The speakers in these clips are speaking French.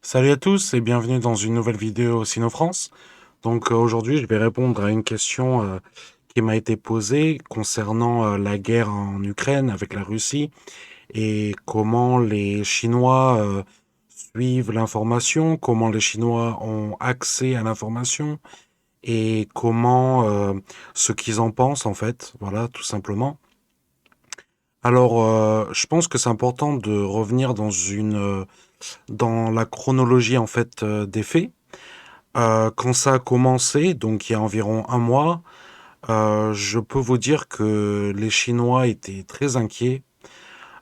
Salut à tous et bienvenue dans une nouvelle vidéo Sino-France. Aujourd'hui, je vais répondre à une question qui m'a été posée concernant la guerre en Ukraine avec la Russie et comment les Chinois suivent l'information, comment les Chinois ont accès à l'information et comment ce qu'ils en pensent en fait, voilà, tout simplement. Je pense que c'est important de revenir dans la chronologie en fait des faits. Quand ça a commencé, donc il y a environ un mois, je peux vous dire que les Chinois étaient très inquiets,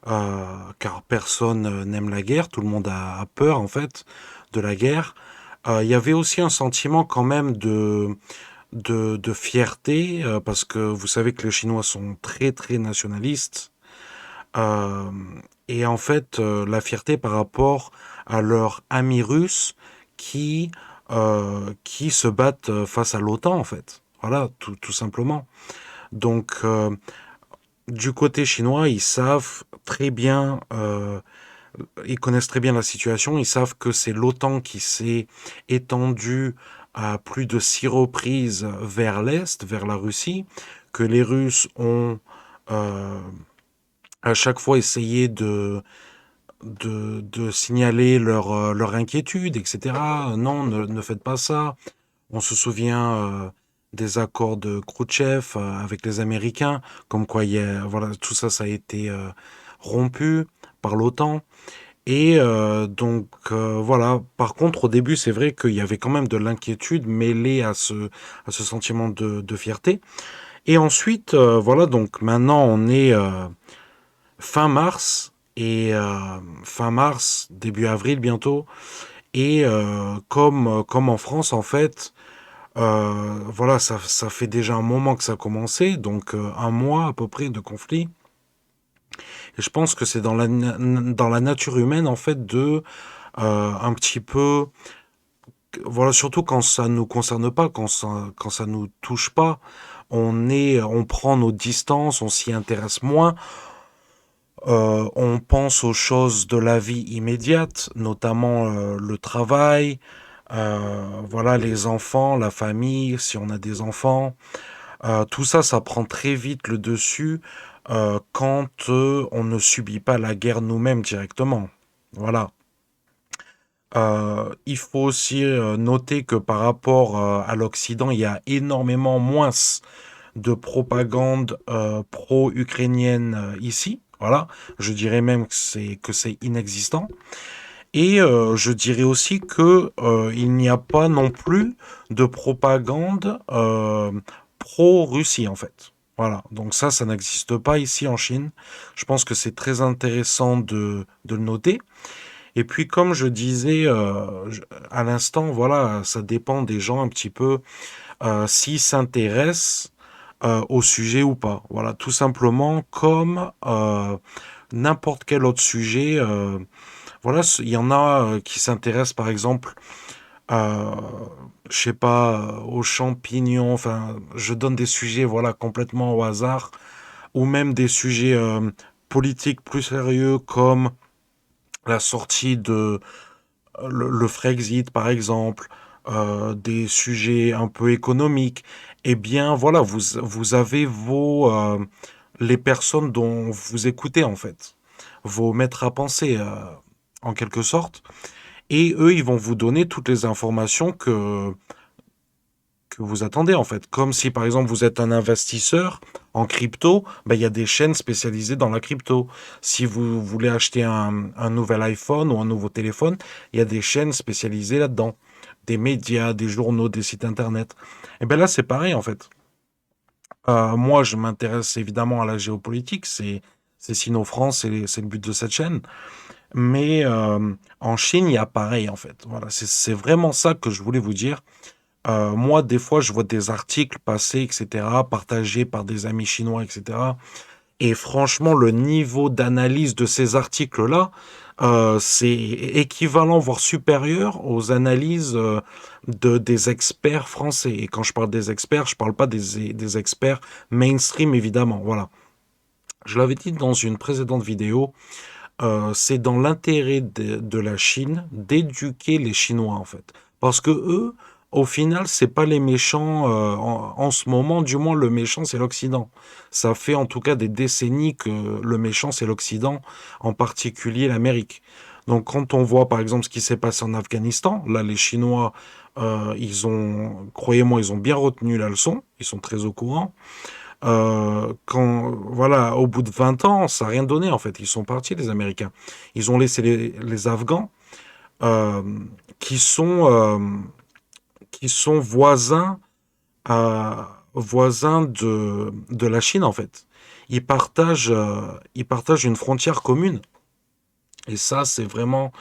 car personne n'aime la guerre, tout le monde a peur en fait de la guerre. Il y avait aussi un sentiment quand même de fierté, parce que vous savez que les Chinois sont très très nationalistes. Euh, et en fait, la fierté par rapport à leurs amis russes qui se battent face à l'OTAN, en fait. Voilà, tout simplement. Donc, du côté chinois, ils savent très bien, ils connaissent très bien la situation, ils savent que c'est l'OTAN qui s'est étendue à plus de 6 reprises vers l'Est, vers la Russie, que les Russes ont euh, à chaque fois essayé de signaler leur inquiétude, etc. Non, ne faites pas ça. On se souvient des accords de Khrouchtchev avec les Américains, comme quoi voilà, tout ça, ça a été rompu par l'OTAN. Voilà. Par contre, au début, c'est vrai qu'il y avait quand même de l'inquiétude mêlée à ce sentiment de fierté. Et ensuite, voilà, donc maintenant on est fin mars fin mars, début avril bientôt. Comme en France, en fait, voilà, ça fait déjà un moment que ça a commencé, donc un mois à peu près de conflit. Et je pense que c'est dans la nature humaine, en fait, un petit peu, voilà, surtout quand ça nous concerne pas, quand ça nous touche pas, on prend nos distances, on s'y intéresse moins. On pense aux choses de la vie immédiate, notamment le travail, voilà, les enfants, la famille, si on a des enfants. Tout ça, ça prend très vite le dessus quand on ne subit pas la guerre nous-mêmes directement. Voilà. Il faut aussi noter que par rapport à l'Occident, il y a énormément moins de propagande pro-ukrainienne ici. Voilà, je dirais même que c'est inexistant. Je dirais aussi que il n'y a pas non plus de propagande pro-Russie en fait. Voilà, donc ça n'existe pas ici en Chine. Je pense que c'est très intéressant de le noter. Et puis, comme je disais à l'instant, voilà, ça dépend des gens un petit peu s'ils s'intéressent au sujet ou pas. Voilà, tout simplement comme n'importe quel autre sujet. Voilà, il y en a qui s'intéressent par exemple, euh, je sais pas, aux champignons. Enfin, je donne des sujets, voilà, complètement au hasard, ou même des sujets politiques plus sérieux comme la sortie de le Frexit, par exemple, des sujets un peu économiques. Eh bien, voilà, vous avez les personnes dont vous écoutez, en fait, vos maîtres à penser, en quelque sorte. Et eux, ils vont vous donner toutes les informations que vous attendez, en fait. Comme si, par exemple, vous êtes un investisseur en crypto, ben, il y a des chaînes spécialisées dans la crypto. Si vous voulez acheter un nouvel iPhone ou un nouveau téléphone, il y a des chaînes spécialisées là-dedans. Des médias, des journaux, des sites internet. Et bien là, c'est pareil, en fait. Moi, je m'intéresse évidemment à la géopolitique. C'est Sino-France, c'est le but de cette chaîne. Mais en Chine, il y a pareil, en fait. Voilà, c'est vraiment ça que je voulais vous dire. Moi, des fois, je vois des articles passer, etc., partagés par des amis chinois, etc. Et franchement, le niveau d'analyse de ces articles-là, c'est équivalent, voire supérieur aux analyses des experts français. Et quand je parle des experts, je parle pas des experts mainstream, évidemment. Voilà. Je l'avais dit dans une précédente vidéo, c'est dans l'intérêt de la Chine d'éduquer les Chinois, en fait. Parce que eux, au final, c'est pas les méchants en ce moment, du moins le méchant c'est l'Occident. Ça fait en tout cas des décennies que le méchant c'est l'Occident, en particulier l'Amérique. Donc quand on voit par exemple ce qui s'est passé en Afghanistan, là les Chinois, ils ont, croyez-moi, ils ont bien retenu la leçon, ils sont très au courant. Quand, voilà, au bout de 20 ans, ça n'a rien donné en fait. Ils sont partis, les Américains. Ils ont laissé les Afghans euh, qui sont, euh, qui sont voisins de la Chine en fait. Ils partagent une frontière commune. Et ça, c'est vraiment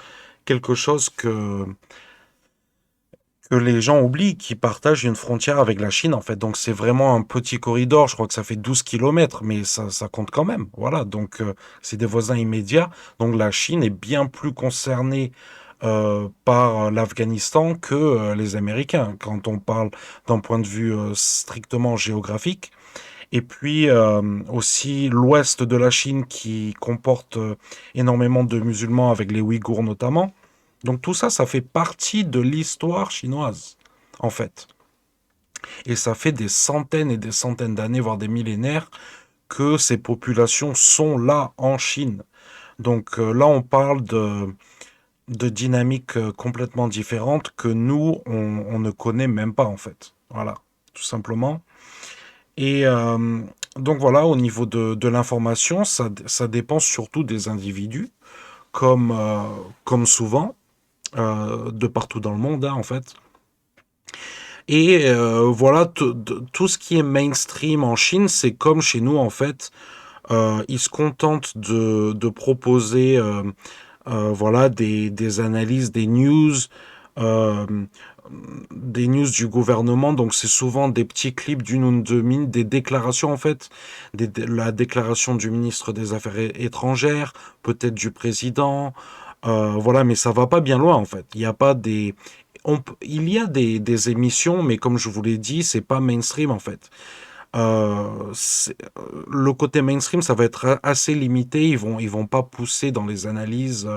quelque chose que les gens oublient, qu'ils partagent une frontière avec la Chine, en fait. Donc, c'est vraiment un petit corridor. Je crois que ça fait 12 kilomètres, mais ça compte quand même. Voilà. Donc, c'est des voisins immédiats. Donc, la Chine est bien plus concernée par l'Afghanistan que les Américains, quand on parle d'un point de vue strictement géographique. Et puis aussi l'ouest de la Chine qui comporte énormément de musulmans avec les Ouïghours notamment. Donc tout ça, ça fait partie de l'histoire chinoise, en fait. Et ça fait des centaines et des centaines d'années, voire des millénaires, que ces populations sont là en Chine. Donc là, on parle de dynamiques complètement différentes que nous, on ne connaît même pas, en fait. Voilà, tout simplement. Et donc voilà, au niveau de l'information, ça dépend surtout des individus, comme, comme souvent, de partout dans le monde, hein, en fait. Et voilà, tout ce qui est mainstream en Chine, c'est comme chez nous, en fait. Ils se contentent de proposer voilà, des analyses, euh, des news du gouvernement. Donc c'est souvent des petits clips d'une ou deux minutes, des déclarations en fait, la déclaration du ministre des Affaires étrangères, peut-être du président. Voilà, mais ça va pas bien loin en fait. Il y a pas des il y a des émissions, mais comme je vous l'ai dit, c'est pas mainstream en fait. Le côté mainstream, ça va être assez limité. Ils vont pas pousser dans les analyses.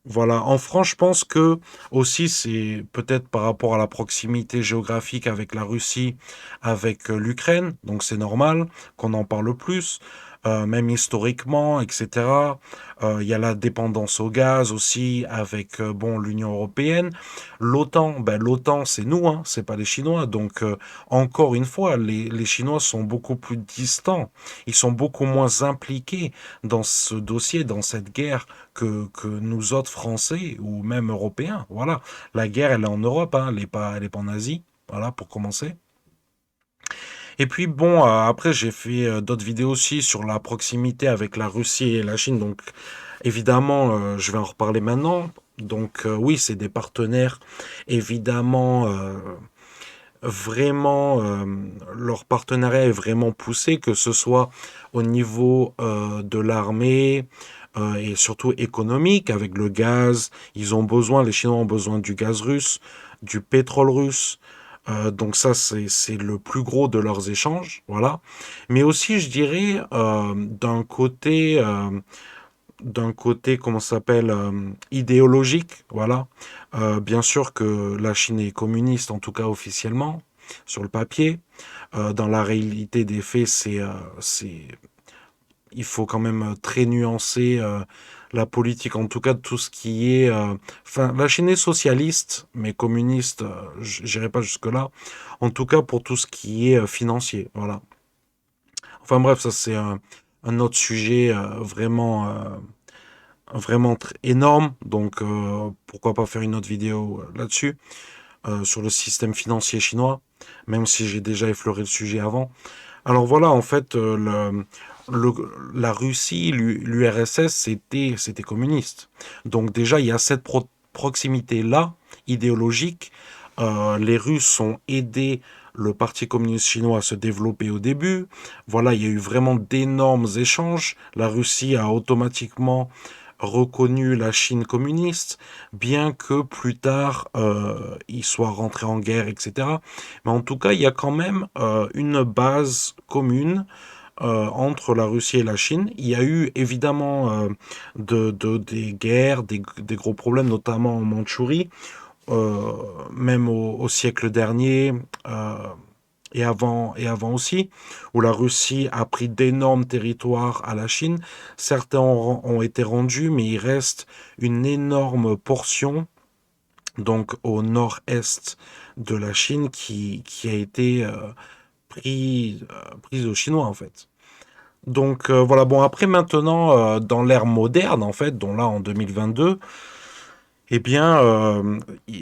Voilà. En France, je pense que aussi c'est peut-être par rapport à la proximité géographique avec la Russie, avec l'Ukraine. Donc c'est normal qu'on en parle plus, même historiquement, etc. Il y a la dépendance au gaz aussi avec bon l'Union européenne, l'OTAN. Ben l'OTAN c'est nous, hein, c'est pas les Chinois. Donc encore une fois, les Chinois sont beaucoup plus distants. Ils sont beaucoup moins impliqués dans ce dossier, dans cette guerre que nous autres Français ou même Européens. Voilà. La guerre, elle est en Europe, hein, elle est pas en Asie. Voilà, pour commencer. Et puis bon, après j'ai fait d'autres vidéos aussi sur la proximité avec la Russie et la Chine. Donc évidemment, je vais en reparler maintenant. Donc oui, c'est des partenaires évidemment vraiment leur partenariat est vraiment poussé, que ce soit au niveau de l'armée et surtout économique avec le gaz. Ils ont besoin, les Chinois ont besoin du gaz russe, du pétrole russe. Donc ça, c'est le plus gros de leurs échanges, voilà. Mais aussi, je dirais, d'un côté, comment ça s'appelle, idéologique, voilà. Bien sûr que la Chine est communiste, en tout cas officiellement, sur le papier. Dans la réalité des faits, il faut quand même très nuancer la politique, en tout cas de tout ce qui est. Enfin, la Chine est socialiste, mais communiste, j'irai pas jusque-là. En tout cas pour tout ce qui est financier, voilà. Enfin bref, ça c'est un autre sujet vraiment énorme. Donc, pourquoi pas faire une autre vidéo là-dessus, sur le système financier chinois, même si j'ai déjà effleuré le sujet avant. Alors voilà, en fait, le- la Russie, l'URSS, c'était communiste. Donc déjà, il y a cette proximité-là, idéologique. Les Russes ont aidé le Parti communiste chinois à se développer au début. Voilà, il y a eu vraiment d'énormes échanges. La Russie a automatiquement reconnu la Chine communiste, bien que plus tard ils soient rentrés en guerre, etc. Mais en tout cas, il y a quand même une base commune, entre la Russie et la Chine. Il y a eu évidemment des guerres, des gros problèmes, notamment en Mandchourie, euh, même au siècle dernier. euh, et avant aussi, où la Russie a pris d'énormes territoires à la Chine. Certains ont été rendus, mais il reste une énorme portion, donc au nord-est de la Chine, qui a été prise aux Chinois, en fait. Donc voilà, bon, après maintenant, dans l'ère moderne, en fait, dont là en 2022, eh bien,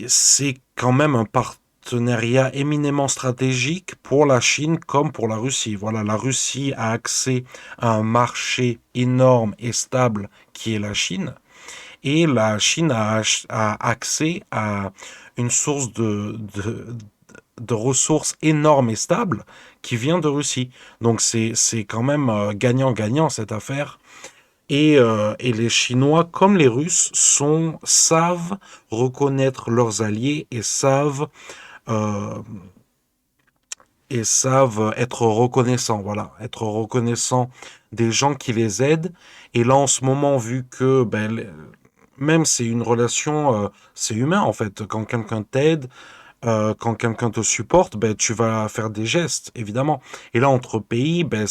c'est quand même un partenariat éminemment stratégique pour la Chine comme pour la Russie. Voilà, la Russie a accès à un marché énorme et stable qui est la Chine, et la Chine a accès à une source de ressources énormes et stables qui vient de Russie. Donc c'est quand même gagnant-gagnant cette affaire. Et les Chinois, comme les Russes, savent reconnaître leurs alliés euh, et savent être reconnaissants. Voilà, être reconnaissants des gens qui les aident. Et là, en ce moment, vu que même c'est une relation, c'est humain en fait. Quand quelqu'un t'aide, quand quelqu'un te supporte, ben, tu vas faire des gestes, évidemment. Et là, entre pays, ben,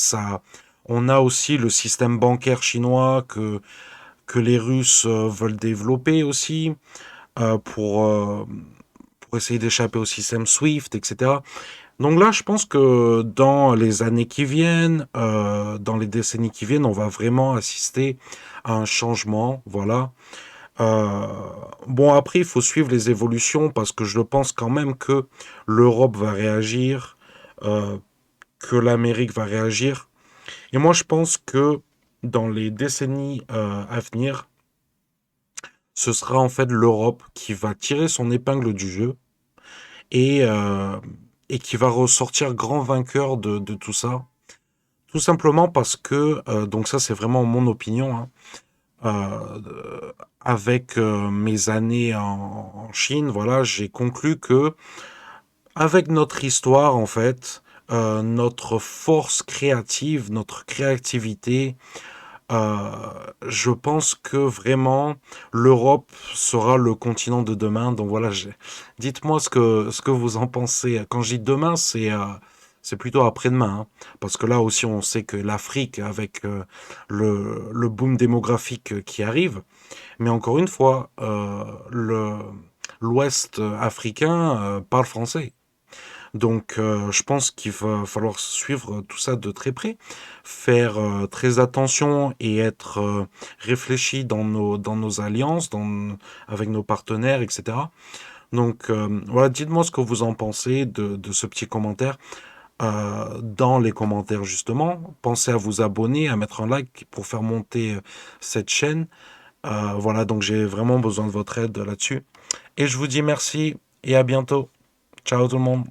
on a aussi le système bancaire chinois que les Russes veulent développer aussi pour essayer d'échapper au système SWIFT, etc. Donc là, je pense que dans les années qui viennent, dans les décennies qui viennent, on va vraiment assister à un changement, voilà. Euh, bon, après, il faut suivre les évolutions parce que je pense quand même que l'Europe va réagir, euh, que l'Amérique va réagir. Et moi, je pense que dans les décennies à venir, ce sera en fait l'Europe qui va tirer son épingle du jeu et, euh, et qui va ressortir grand vainqueur de tout ça. Tout simplement parce que, donc ça c'est vraiment mon opinion, hein, avec mes années en Chine, voilà, j'ai conclu que avec notre histoire en fait, notre force créative, notre créativité, Euh, je pense que vraiment l'Europe sera le continent de demain. Donc voilà, dites-moi ce que vous en pensez. Quand je dis demain, c'est plutôt après-demain, hein. Parce que là aussi, on sait que l'Afrique, avec le boom démographique qui arrive, mais encore une fois, l'Ouest africain parle français. Donc, je pense qu'il va falloir suivre tout ça de très près, faire très attention et être réfléchi dans nos alliances, avec nos partenaires, etc. Donc, voilà, dites-moi ce que vous en pensez de ce petit commentaire. Dans les commentaires, justement, pensez à vous abonner, à mettre un like pour faire monter cette chaîne. Voilà, donc j'ai vraiment besoin de votre aide là-dessus. Et je vous dis merci et à bientôt. Ciao tout le monde.